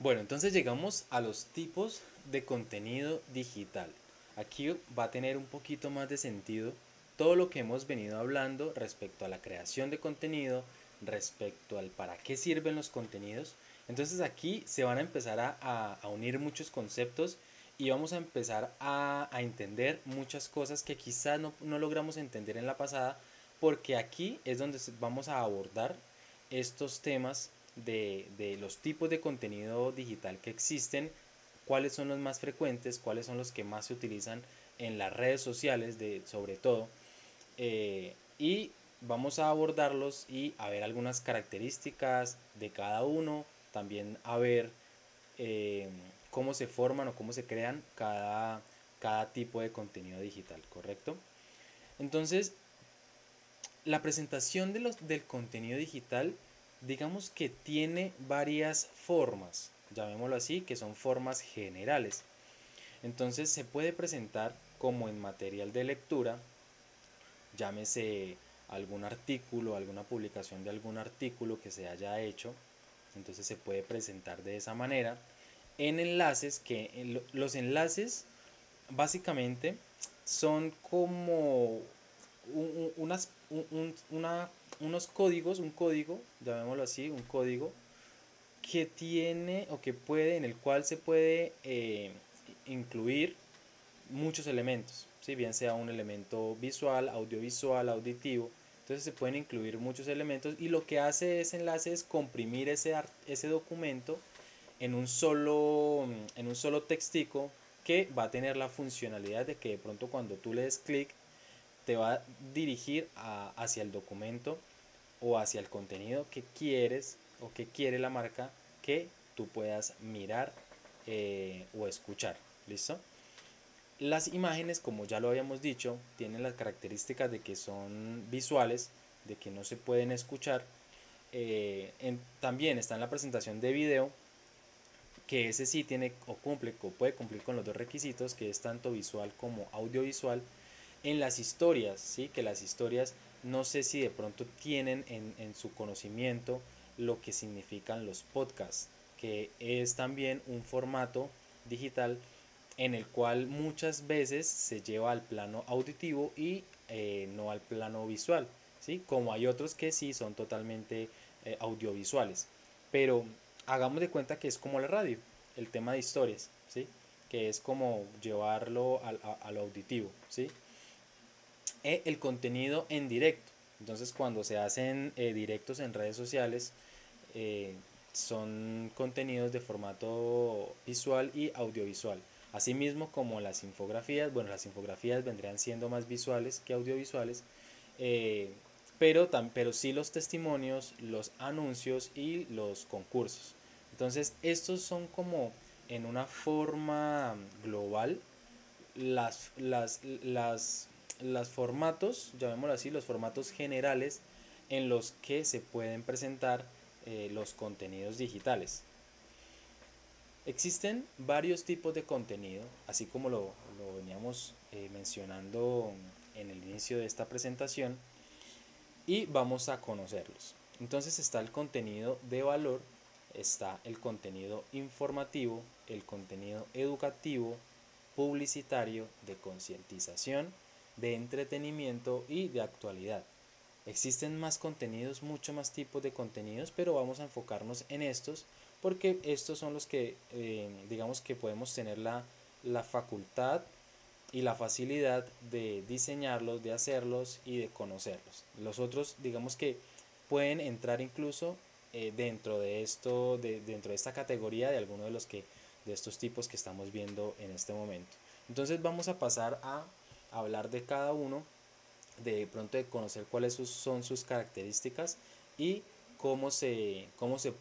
Bueno, entonces llegamos a los tipos de contenido digital. Aquí va a tener un poquito más de sentido todo lo que hemos venido hablando respecto a la creación de contenido, respecto al para qué sirven los contenidos. Entonces aquí se van a empezar a unir muchos conceptos y vamos a empezar a entender muchas cosas que quizás no logramos entender en la pasada, porque aquí es donde vamos a abordar estos temas de los tipos de contenido digital que existen, cuáles son los más frecuentes, cuáles son los que más se utilizan en las redes sociales, sobre todo, y vamos a abordarlos y a ver algunas características de cada uno, también a ver eh, cómo se forman o cómo se crean cada tipo de contenido digital, ¿correcto? Entonces, la presentación del contenido digital, digamos que tiene varias formas, llamémoslo así, que son formas generales. Entonces se puede presentar como en material de lectura, llámese algún artículo, alguna publicación de algún artículo que se haya hecho, entonces se puede presentar de esa manera. En enlaces, los enlaces básicamente son como unos códigos, un código, llamémoslo así, un código que tiene o que puede, en el cual se puede incluir muchos elementos, ¿sí? Bien sea un elemento visual, audiovisual, auditivo. Entonces se pueden incluir muchos elementos y lo que hace ese enlace es comprimir ese documento en un solo textico que va a tener la funcionalidad de que de pronto cuando tú le des clic te va a dirigir hacia el documento o hacia el contenido que quieres o que quiere la marca que tú puedas mirar o escuchar. ¿Listo? Las imágenes, como ya lo habíamos dicho, tienen las características de que son visuales, de que no se pueden escuchar. También está en la presentación de video, que ese sí tiene o cumple o puede cumplir con los dos requisitos, que es tanto visual como audiovisual. En las historias, ¿sí? Que las historias no sé si de pronto tienen en su conocimiento lo que significan los podcasts, que es también un formato digital en el cual muchas veces se lleva al plano auditivo y no al plano visual, ¿sí? Como hay otros que sí son totalmente audiovisuales. Pero hagamos de cuenta que es como la radio, el tema de historias, ¿sí? Que es como llevarlo a lo auditivo, ¿sí? El contenido en directo. Entonces, cuando se hacen directos en redes sociales, eh, son contenidos de formato visual y audiovisual. Asimismo, como las infografías, bueno, las infografías vendrían siendo más visuales que audiovisuales, eh, pero sí los testimonios, los anuncios y los concursos. Entonces, estos son como en una forma global las, las, las, las formatos, llamémoslo así, los formatos generales en los que se pueden presentar los contenidos digitales. Existen varios tipos de contenido, así como lo veníamos mencionando en el inicio de esta presentación, y vamos a conocerlos. Entonces está el contenido de valor, está el contenido informativo, el contenido educativo, publicitario, de concientización, de entretenimiento y de actualidad. Existen más contenidos, mucho más tipos de contenidos, pero vamos a enfocarnos en estos porque estos son los que digamos que podemos tener la facultad y la facilidad de diseñarlos, de hacerlos y de conocerlos. Los otros, digamos que pueden entrar incluso dentro de esta categoría de alguno de estos tipos que estamos viendo en este momento. Entonces vamos a pasar a hablar de cada uno, de pronto de conocer cuáles son sus características y cómo se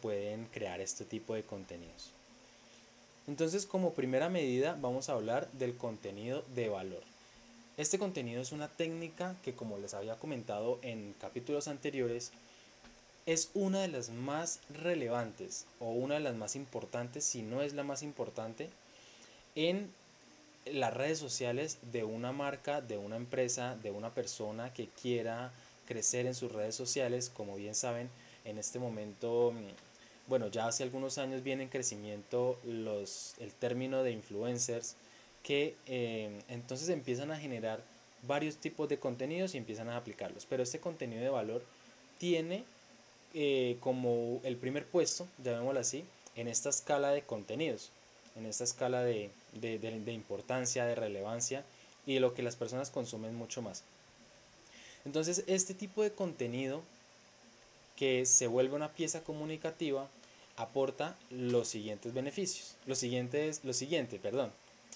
pueden crear este tipo de contenidos. Entonces, como primera medida, vamos a hablar del contenido de valor. Este contenido es una técnica que, como les había comentado en capítulos anteriores, es una de las más relevantes o una de las más importantes, si no es la más importante, en las redes sociales de una marca, de una empresa, de una persona que quiera crecer en sus redes sociales. Como bien saben, en este momento bueno, ya hace algunos años viene en crecimiento el término de influencers, que entonces empiezan a generar varios tipos de contenidos y empiezan a aplicarlos. Pero este contenido de valor tiene como el primer puesto, llamémoslo así, en esta escala de contenidos, en esta escala de importancia, de relevancia y de lo que las personas consumen mucho más. Entonces, este tipo de contenido que se vuelve una pieza comunicativa aporta los siguientes beneficios,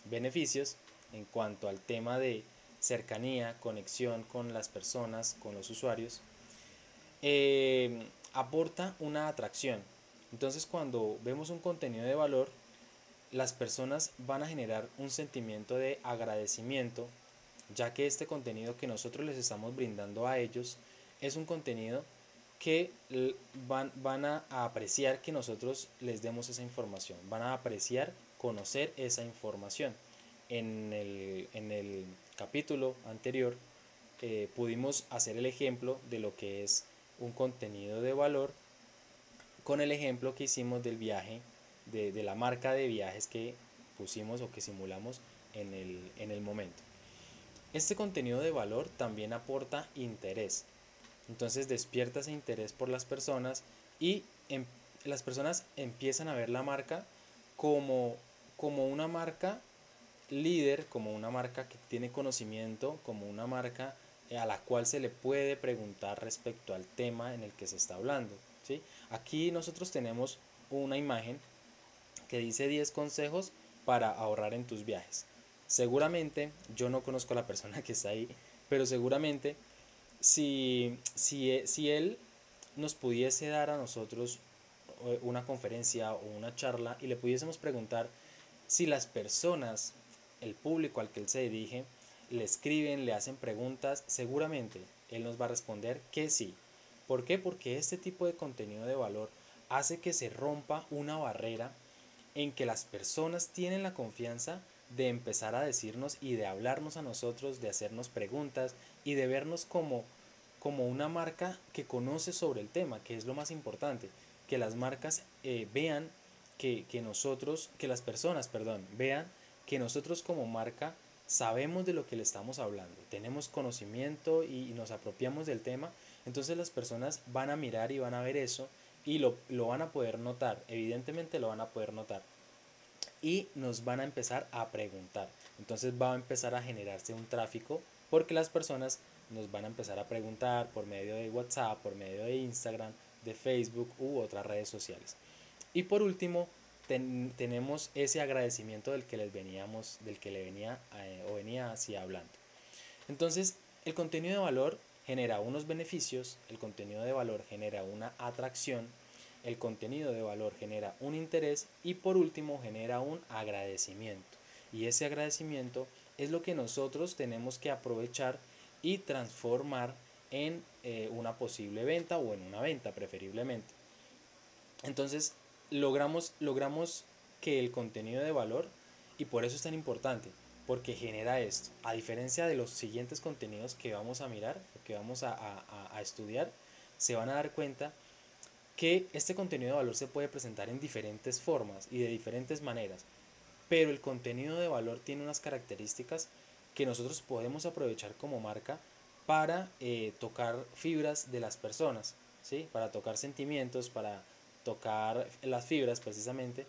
beneficios en cuanto al tema de cercanía, conexión con las personas, con los usuarios. Aporta una atracción. Entonces, cuando vemos un contenido de valor, las personas van a generar un sentimiento de agradecimiento, ya que este contenido que nosotros les estamos brindando a ellos es un contenido que van a apreciar que nosotros les demos esa información, van a apreciar conocer esa información. En el capítulo anterior pudimos hacer el ejemplo de lo que es un contenido de valor con el ejemplo que hicimos del viaje, de la marca de viajes que pusimos o que simulamos en el momento. Este contenido de valor también aporta interés. Entonces despierta ese interés por las personas y las personas empiezan a ver la marca como, como una marca líder, como una marca que tiene conocimiento, como una marca a la cual se le puede preguntar respecto al tema en el que se está hablando, ¿sí? Aquí nosotros tenemos una imagen que dice 10 consejos para ahorrar en tus viajes. Seguramente, yo no conozco a la persona que está ahí, pero seguramente si él nos pudiese dar a nosotros una conferencia o una charla y le pudiésemos preguntar si las personas, el público al que él se dirige, le escriben, le hacen preguntas, seguramente él nos va a responder que sí. ¿Por qué? Porque este tipo de contenido de valor hace que se rompa una barrera en que las personas tienen la confianza de empezar a decirnos y de hablarnos a nosotros, de hacernos preguntas y de vernos como una marca que conoce sobre el tema, que es lo más importante, que las marcas vean que las personas, perdón, vean que nosotros como marca sabemos de lo que le estamos hablando, tenemos conocimiento y nos apropiamos del tema, entonces las personas van a mirar y van a ver eso y lo van a poder notar, evidentemente lo van a poder notar y nos van a empezar a preguntar. Entonces va a empezar a generarse un tráfico porque las personas nos van a empezar a preguntar por medio de WhatsApp, por medio de Instagram, de Facebook u otras redes sociales. Y por último, tenemos ese agradecimiento del que le venía o venía así hablando. Entonces, el contenido de valor genera unos beneficios, el contenido de valor genera una atracción, el contenido de valor genera un interés y por último genera un agradecimiento. Y ese agradecimiento es lo que nosotros tenemos que aprovechar y transformar en una posible venta o en una venta preferiblemente. Entonces logramos que el contenido de valor, y por eso es tan importante, porque genera esto, a diferencia de los siguientes contenidos que vamos a mirar, que vamos a estudiar, se van a dar cuenta que este contenido de valor se puede presentar en diferentes formas y de diferentes maneras, pero el contenido de valor tiene unas características que nosotros podemos aprovechar como marca para tocar fibras de las personas, ¿sí? Para tocar sentimientos, para tocar las fibras precisamente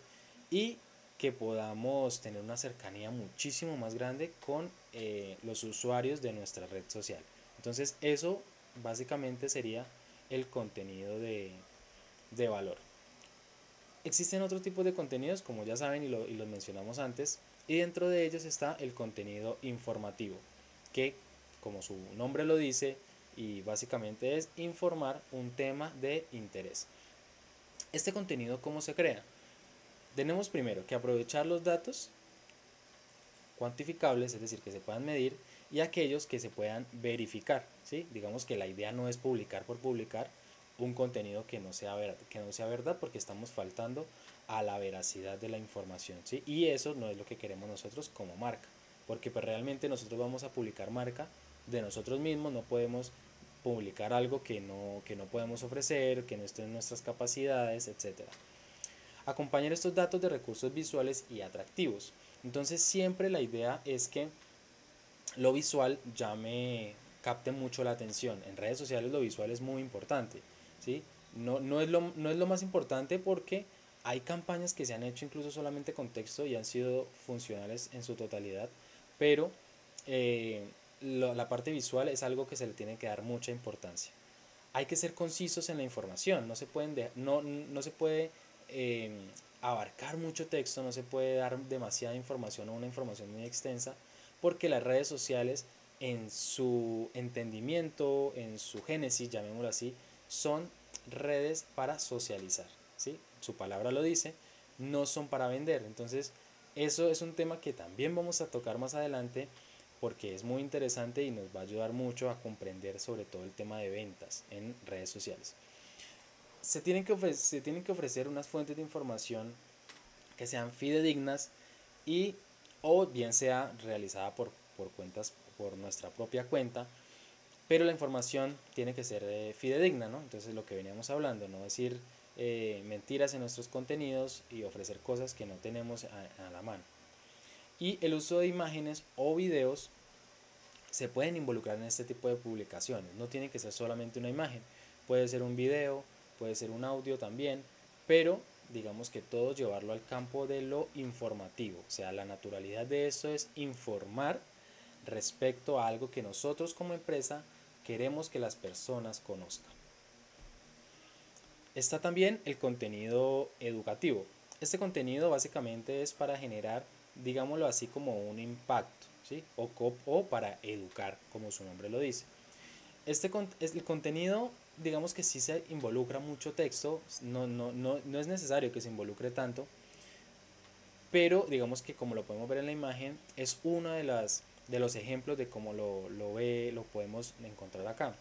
y que podamos tener una cercanía muchísimo más grande con los usuarios de nuestra red social. Entonces eso básicamente sería el contenido de valor. Existen otros tipos de contenidos, como ya saben y los mencionamos antes, y dentro de ellos está el contenido informativo, que como su nombre lo dice, y básicamente es informar un tema de interés. Este contenido, ¿cómo se crea? Tenemos primero que aprovechar los datos cuantificables, es decir, que se puedan medir, y aquellos que se puedan verificar, ¿sí? Digamos que la idea no es publicar por publicar un contenido que no sea verdad porque estamos faltando a la veracidad de la información, ¿sí? Y eso no es lo que queremos nosotros como marca, porque pues realmente nosotros vamos a publicar marca de nosotros mismos, no podemos publicar algo que no podemos ofrecer, que no esté en nuestras capacidades, etcétera. Acompañar estos datos de recursos visuales y atractivos. Entonces siempre la idea es que lo visual llame, capte mucho la atención. En redes sociales lo visual es muy importante, ¿sí? No es lo más importante porque hay campañas que se han hecho incluso solamente con texto y han sido funcionales en su totalidad, pero eh, la parte visual es algo que se le tiene que dar mucha importancia. Hay que ser concisos en la información, no se puede eh, abarcar mucho texto, no se puede dar demasiada información o una información muy extensa, porque las redes sociales en su entendimiento, en su génesis, llamémoslo así, son redes para socializar, ¿sí? Su palabra lo dice, no son para vender. Entonces, eso es un tema que también vamos a tocar más adelante porque es muy interesante y nos va a ayudar mucho a comprender sobre todo el tema de ventas en redes sociales. Se tienen que ofrecer unas fuentes de información que sean fidedignas y o bien sea realizada por nuestra propia cuenta, pero la información tiene que ser fidedigna, ¿no? Entonces lo que veníamos hablando, no decir mentiras en nuestros contenidos y ofrecer cosas que no tenemos a la mano. Y el uso de imágenes o videos se pueden involucrar en este tipo de publicaciones. No tiene que ser solamente una imagen, puede ser un video, puede ser un audio también, pero digamos que todo llevarlo al campo de lo informativo. O sea, la naturalidad de esto es informar respecto a algo que nosotros como empresa queremos que las personas conozcan. Está también el contenido educativo. Este contenido básicamente es para generar, digámoslo así, como un impacto, ¿sí? O para educar, como su nombre lo dice. El contenido, digamos que sí se involucra mucho texto, no es necesario que se involucre tanto, pero digamos que como lo podemos ver en la imagen, es uno de los ejemplos de cómo lo podemos encontrar acá.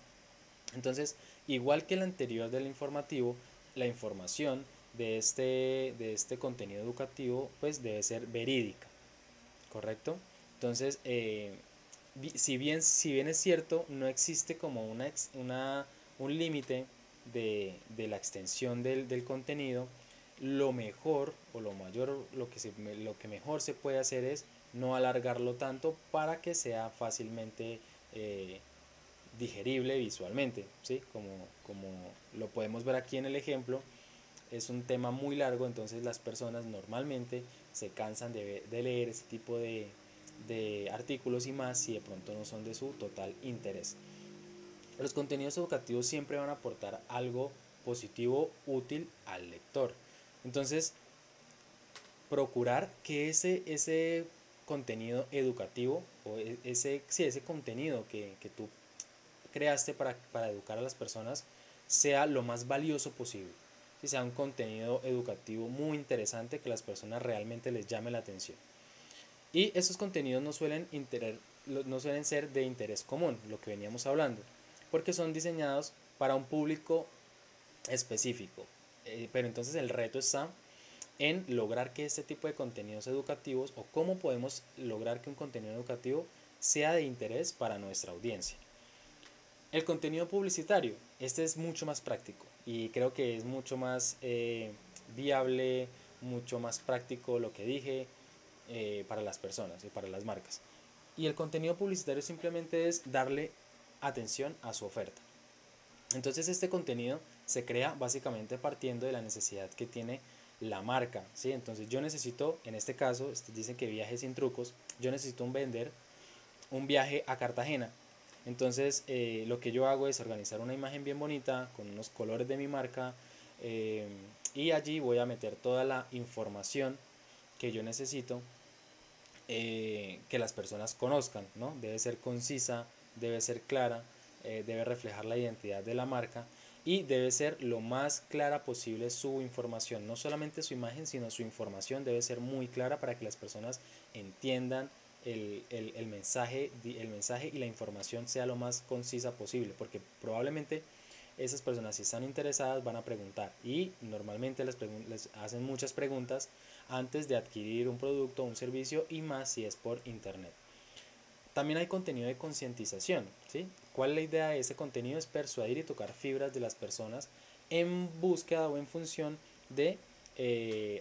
Entonces, igual que el anterior del informativo, la información de este contenido educativo pues debe ser verídica, ¿correcto? Entonces, si bien es cierto, no existe como un límite de la extensión del contenido, lo mejor o lo mayor, lo que mejor se puede hacer es no alargarlo tanto para que sea fácilmente digerible visualmente, ¿sí? Como lo podemos ver aquí en el ejemplo, es un tema muy largo, entonces las personas normalmente se cansan de leer ese tipo de artículos y más si de pronto no son de su total interés. Los contenidos educativos siempre van a aportar algo positivo, útil al lector. Entonces, procurar que ese contenido educativo o ese contenido que tú creaste para educar a las personas sea lo más valioso posible, que sea un contenido educativo muy interesante que a las personas realmente les llame la atención. Y esos contenidos no suelen ser de interés común, lo que veníamos hablando, porque son diseñados para un público específico. Pero entonces el reto está en lograr que este tipo de contenidos educativos o cómo podemos lograr que un contenido educativo sea de interés para nuestra audiencia. El contenido publicitario, este es mucho más práctico y creo que es mucho más viable, mucho más práctico lo que dije para las personas y para las marcas. Y el contenido publicitario simplemente es darle atención a su oferta. Entonces este contenido se crea básicamente partiendo de la necesidad que tiene la marca, ¿sí? Entonces yo necesito, en este caso, dicen que viaje sin trucos, yo necesito vender un viaje a Cartagena. Entonces lo que yo hago es organizar una imagen bien bonita con unos colores de mi marca y allí voy a meter toda la información que yo necesito que las personas conozcan, ¿no? Debe ser concisa, debe ser clara, debe reflejar la identidad de la marca y debe ser lo más clara posible su información, no solamente su imagen, sino su información debe ser muy clara para que las personas entiendan el mensaje y la información sea lo más concisa posible, porque probablemente esas personas si están interesadas van a preguntar y normalmente les hacen muchas preguntas antes de adquirir un producto o un servicio y más si es por internet. También hay contenido de concientización, ¿sí? ¿Cuál es la idea de ese contenido? Es persuadir y tocar fibras de las personas en búsqueda o en función de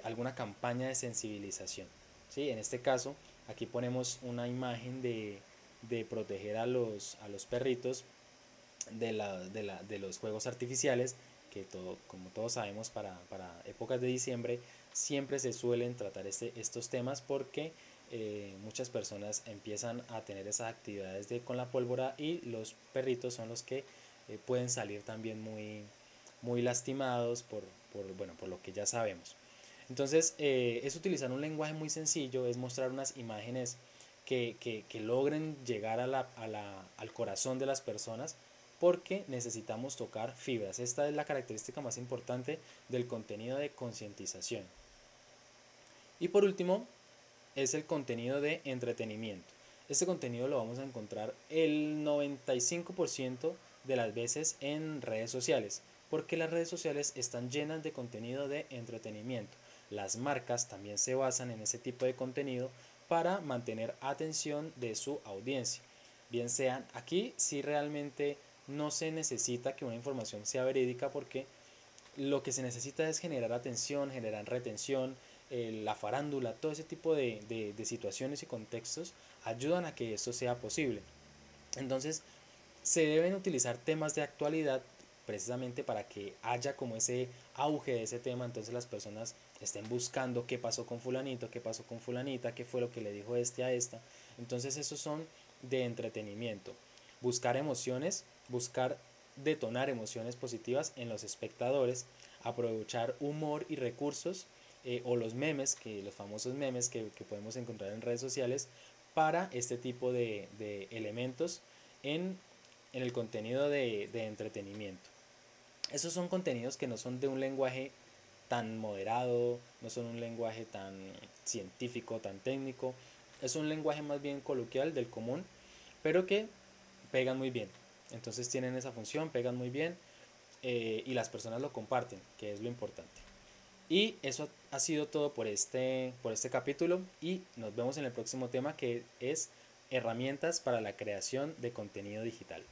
alguna campaña de sensibilización, ¿sí? En este caso, aquí ponemos una imagen de proteger a los perritos de los juegos artificiales, que como todos sabemos para épocas de diciembre siempre se suelen tratar estos temas porque muchas personas empiezan a tener esas actividades con la pólvora y los perritos son los que pueden salir también muy lastimados bueno, por lo que ya sabemos. Entonces es utilizar un lenguaje muy sencillo, es mostrar unas imágenes que logren llegar al corazón de las personas porque necesitamos tocar fibras. Esta es la característica más importante del contenido de concientización. Y por último, es el contenido de entretenimiento. Este contenido lo vamos a encontrar el 95% de las veces en redes sociales, porque las redes sociales están llenas de contenido de entretenimiento. Las marcas también se basan en ese tipo de contenido para mantener atención de su audiencia. Bien sean aquí, si realmente no se necesita que una información sea verídica porque lo que se necesita es generar atención, generar retención, la farándula, todo ese tipo de situaciones y contextos ayudan a que esto sea posible. Entonces, se deben utilizar temas de actualidad precisamente para que haya como ese auge de ese tema, entonces las personas estén buscando qué pasó con fulanito, qué pasó con fulanita, qué fue lo que le dijo este a esta. Entonces esos son de entretenimiento. Buscar emociones, buscar detonar emociones positivas en los espectadores, aprovechar humor y recursos o los memes, los famosos memes que podemos encontrar en redes sociales para este tipo de elementos en el contenido de entretenimiento. Esos son contenidos que no son de un lenguaje tan moderado, no son un lenguaje tan científico, tan técnico, es un lenguaje más bien coloquial del común, pero que pegan muy bien. Entonces tienen esa función, pegan muy bien y las personas lo comparten, que es lo importante. Y eso ha sido todo por este capítulo y nos vemos en el próximo tema que es herramientas para la creación de contenido digital.